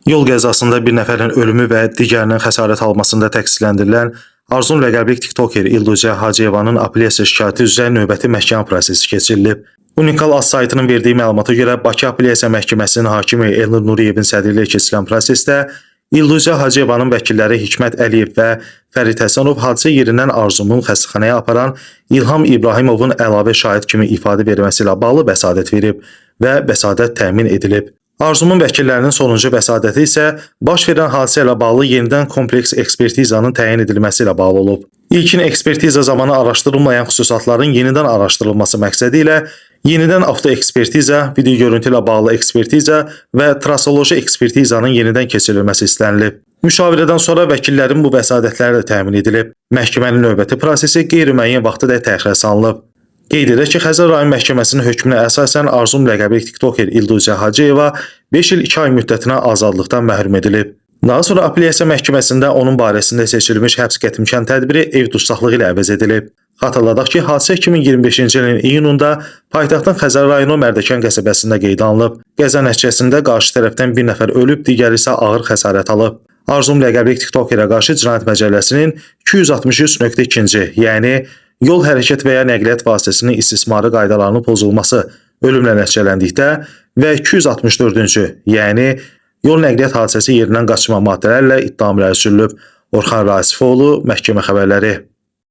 Yol qəzasında bir nəfərin ölümü və digərinin xəsarət almasında təqsirləndirilən Arzum ləqəbli tiktoker İlducə Hacıyevanın apellyasiya şikayəti üzrə növbəti məhkəmə prosesi keçirilib. Unikal Az saytının verdiyi məlumata görə Bakı Apellyasiya Məhkəməsinin hakimi Elnur Nuriyevin sədrliyi ilə keçirilən prosesdə İlducə Hacıyevanın vəkilləri Hikmət Əliyev və Fərid Həsənov hadisə yerindən Arzumun xəstəxanaya aparan İlham İbrahimovun əlavə şahid kimi ifadə verməsi ilə bağlı vəsadət verib və vəsadət təmin edilib. Arzumun vəkillərinin sonuncu vəsadəti isə baş verən hadisə ilə bağlı yenidən kompleks ekspertizanın təyin edilməsi ilə bağlı olub. İlkin ekspertiza zamanı araşdırılmayan xüsusatların yenidən araşdırılması məqsədi ilə yenidən avtoekspertiza, video görüntü ilə bağlı ekspertiza və trasoloji ekspertizanın yenidən keçirilməsi istənilib. Müşavirədən sonra vəkillərin bu vəsadətləri də təmin edilib. Məhkəmənin növbəti prosesi qeyri-müəyyən vaxtadək təxirə salınıb. Qeyd edək ki, Xəzər rayon məhkəməsinin hökmünə əsasən Arzum ləqəbli tiktoker İlducə Hacıyeva 5 il 2 ay müddətinə azadlıqdan məhrum edilib. Daha sonra apellyasiya məhkəməsində onun barəsində seçilmiş həbs qətimkan tədbiri ev dustaqlığı ilə əvəz edilib. Xatırladaq ki, hadisə 2025-ci ilin iyununda paytaxtın Xəzər rayonu Mərdəkan qəsəbəsində qeydə alınıb. Qəza nəticəsində qarşı tərəfdən bir nəfər ölüb, digəri isə ağır xəsarət alıb. Arzum ləqəbli tiktokerə qarşı Cinayət Məcəlləsinin 263.2, yəni yol hərəkət və ya nəqliyyat vasitəsinin istismarı qaydalarının pozulması ölümlə nəticələndikdə və 264-cü, yəni yol nəqliyyat hadisəsi yerindən qaçma maddələrlə ittiham irəli sürülüb. Orxan Rasifoğlu, məhkəmə xəbərləri.